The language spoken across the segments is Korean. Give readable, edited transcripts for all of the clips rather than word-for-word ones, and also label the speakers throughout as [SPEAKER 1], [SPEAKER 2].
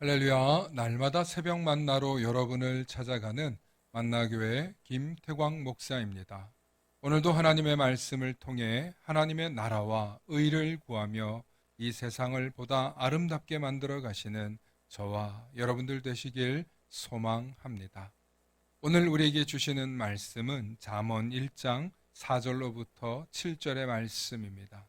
[SPEAKER 1] 할렐루야, 날마다 새벽 만나로 여러분을 찾아가는 만나교회 김태광 목사입니다. 오늘도 하나님의 말씀을 통해 하나님의 나라와 의를 구하며 이 세상을 보다 아름답게 만들어 가시는 저와 여러분들 되시길 소망합니다. 오늘 우리에게 주시는 말씀은 잠언 1장 4절로부터 7절의 말씀입니다.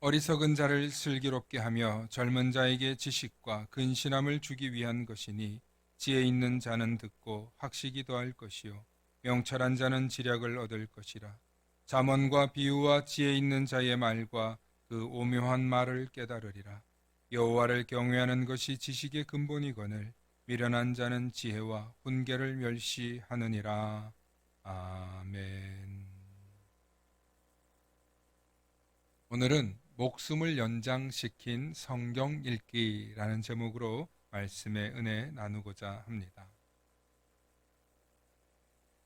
[SPEAKER 1] 어리석은 자를 슬기롭게 하며 젊은 자에게 지식과 근신함을 주기 위한 것이니 지혜 있는 자는 듣고 학식이 더할 것이요 명철한 자는 지략을 얻을 것이라. 잠언과 비유와 지혜 있는 자의 말과 그 오묘한 말을 깨달으리라. 여호와를 경외하는 것이 지식의 근본이거늘 미련한 자는 지혜와 훈계를 멸시하느니라. 아멘. 오늘은 목숨을 연장시킨 성경 읽기라는 제목으로 말씀의 은혜 나누고자 합니다.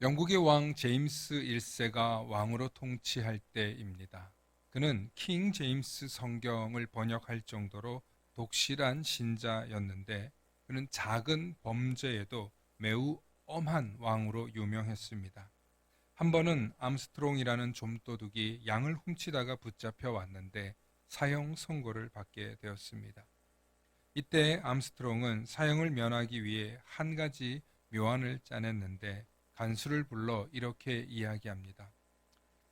[SPEAKER 1] 영국의 왕 제임스 1세가 왕으로 통치할 때입니다. 그는 킹 제임스 성경을 번역할 정도로 독실한 신자였는데 그는 작은 범죄에도 매우 엄한 왕으로 유명했습니다. 한 번은 암스트롱이라는 좀도둑이 양을 훔치다가 붙잡혀 왔는데 사형 선고를 받게 되었습니다. 이때 암스트롱은 사형을 면하기 위해 한 가지 묘안을 짜냈는데 간수를 불러 이렇게 이야기합니다.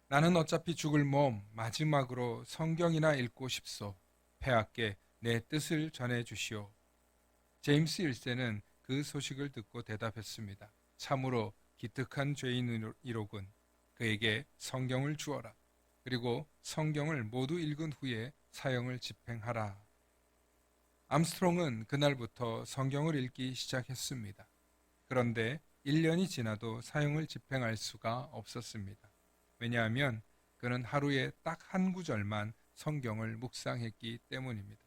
[SPEAKER 1] 나는 어차피 죽을 몸 마지막으로 성경이나 읽고 싶소. 폐하께 내 뜻을 전해 주시오. 제임스 1세는 그 소식을 듣고 대답했습니다. 참으로 기특한 죄인이로군. 그에게 성경을 주어라. 그리고 성경을 모두 읽은 후에 사형을 집행하라. 암스트롱은 그날부터 성경을 읽기 시작했습니다. 그런데 1년이 지나도 사형을 집행할 수가 없었습니다. 왜냐하면 그는 하루에 딱 한 구절만 성경을 묵상했기 때문입니다.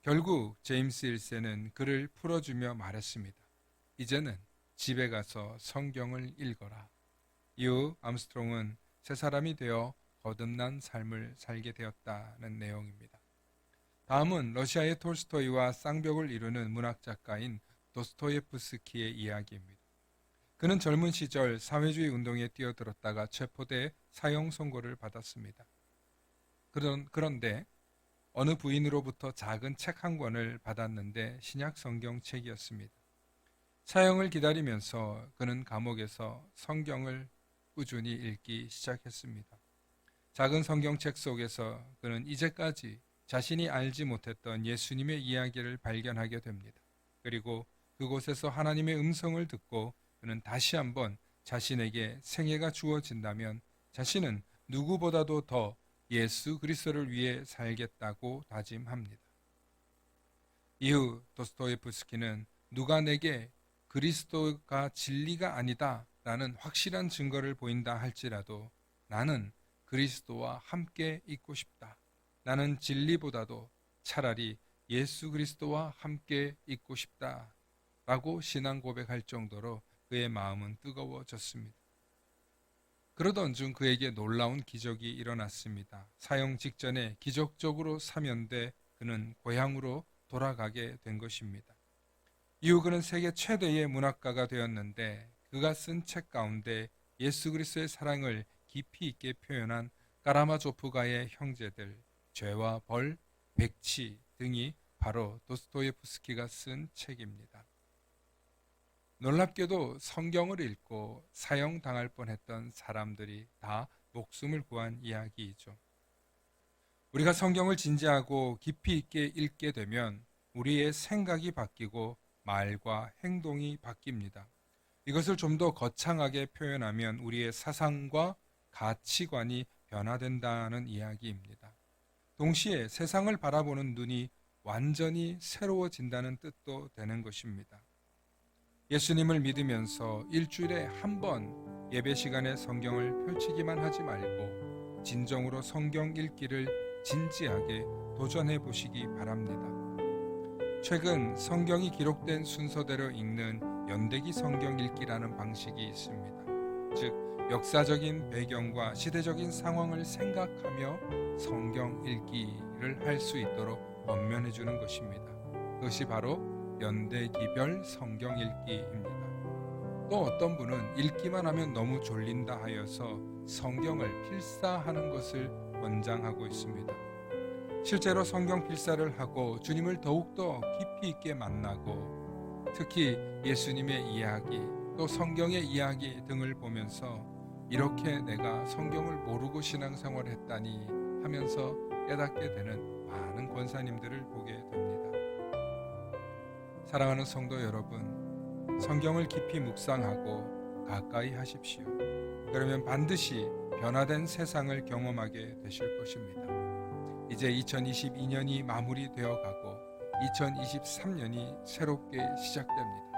[SPEAKER 1] 결국 제임스 1세는 그를 풀어주며 말했습니다. 이제는 집에 가서 성경을 읽어라. 이후 암스트롱은 새 사람이 되어 거듭난 삶을 살게 되었다는 내용입니다. 다음은 러시아의 톨스토이와 쌍벽을 이루는 문학작가인 도스토예프스키의 이야기입니다. 그는 젊은 시절 사회주의 운동에 뛰어들었다가 체포돼 사형 선고를 받았습니다. 그런데 어느 부인으로부터 작은 책 한 권을 받았는데 신약 성경 책이었습니다. 사형을 기다리면서 그는 감옥에서 성경을 꾸준히 읽기 시작했습니다. 작은 성경책 속에서 그는 이제까지 자신이 알지 못했던 예수님의 이야기를 발견하게 됩니다. 그리고 그곳에서 하나님의 음성을 듣고 그는 다시 한번 자신에게 생애가 주어진다면 자신은 누구보다도 더 예수 그리스도를 위해 살겠다고 다짐합니다. 이후 도스토예프스키는 누가 내게 그리스도가 진리가 아니다 라는 확실한 증거를 보인다 할지라도 나는 그리스도와 함께 있고 싶다. 나는 진리보다도 차라리 예수 그리스도와 함께 있고 싶다 라고 신앙 고백할 정도로 그의 마음은 뜨거워졌습니다. 그러던 중 그에게 놀라운 기적이 일어났습니다. 사형 직전에 기적적으로 사면돼 그는 고향으로 돌아가게 된 것입니다. 이후 그는 세계 최대의 문학가가 되었는데 그가 쓴 책 가운데 예수 그리스도의 사랑을 깊이 있게 표현한 까라마조프가의 형제들, 죄와 벌, 백치 등이 바로 도스토예프스키가 쓴 책입니다. 놀랍게도 성경을 읽고 사형당할 뻔했던 사람들이 다 목숨을 구한 이야기이죠. 우리가 성경을 진지하고 깊이 있게 읽게 되면 우리의 생각이 바뀌고 말과 행동이 바뀝니다. 이것을 좀 더 거창하게 표현하면 우리의 사상과 가치관이 변화된다는 이야기입니다. 동시에 세상을 바라보는 눈이 완전히 새로워진다는 뜻도 되는 것입니다. 예수님을 믿으면서 일주일에 한 번 예배 시간에 성경을 펼치기만 하지 말고 진정으로 성경 읽기를 진지하게 도전해 보시기 바랍니다. 최근 성경이 기록된 순서대로 읽는 연대기 성경 읽기라는 방식이 있습니다. 즉, 역사적인 배경과 시대적인 상황을 생각하며 성경 읽기를 할 수 있도록 권면해 주는 것입니다. 그것이 바로 연대기별 성경 읽기입니다. 또 어떤 분은 읽기만 하면 너무 졸린다 하여서 성경을 필사하는 것을 권장하고 있습니다. 실제로 성경 필사를 하고 주님을 더욱더 깊이 있게 만나고 특히 예수님의 이야기 또 성경의 이야기 등을 보면서 이렇게 내가 성경을 모르고 신앙생활을 했다니 하면서 깨닫게 되는 많은 권사님들을 보게 됩니다. 사랑하는 성도 여러분, 성경을 깊이 묵상하고 가까이 하십시오. 그러면 반드시 변화된 세상을 경험하게 되실 것입니다. 이제 2022년이 마무리되어 가고 2023년이 새롭게 시작됩니다.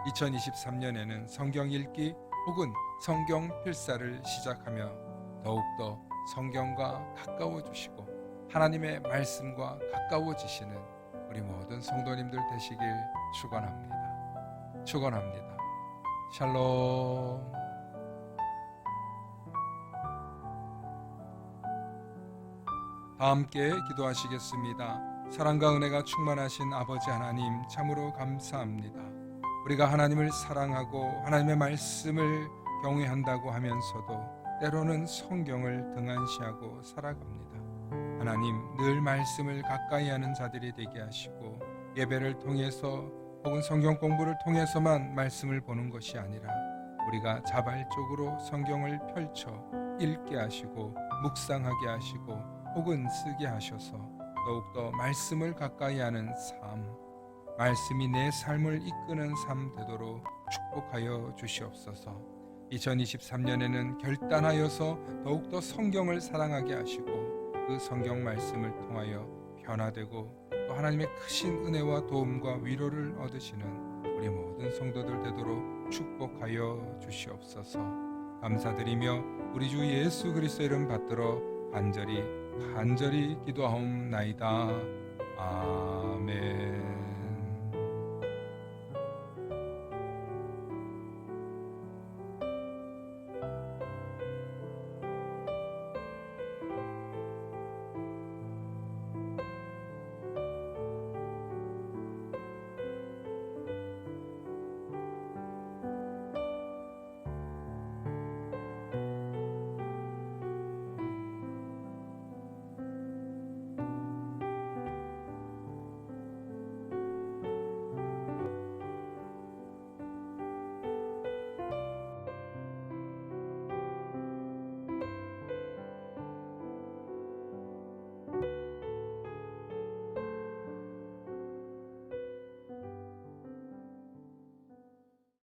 [SPEAKER 1] 2023년에는 성경 읽기 혹은 성경 필사를 시작하며 더욱더 성경과 가까워지시고 하나님의 말씀과 가까워지시는 우리 모든 성도님들 되시길 축원합니다. 축원합니다. 샬롬. 다 함께 기도하시겠습니다. 사랑과 은혜가 충만하신 아버지 하나님 참으로 감사합니다. 우리가 하나님을 사랑하고 하나님의 말씀을 경외한다고 하면서도 때로는 성경을 등한시하고 살아갑니다. 하나님 늘 말씀을 가까이 하는 자들이 되게 하시고 예배를 통해서 혹은 성경 공부를 통해서만 말씀을 보는 것이 아니라 우리가 자발적으로 성경을 펼쳐 읽게 하시고 묵상하게 하시고 혹은 쓰게 하셔서 더욱더 말씀을 가까이 하는 삶, 말씀이 내 삶을 이끄는 삶 되도록 축복하여 주시옵소서. 2023년에는 결단하여서 더욱더 성경을 사랑하게 하시고 그 성경 말씀을 통하여 변화되고 또 하나님의 크신 은혜와 도움과 위로를 얻으시는 우리 모든 성도들 되도록 축복하여 주시옵소서. 감사드리며 우리 주 예수 그리스도 이름 받들어 간절히 기도하옵나이다. 아멘.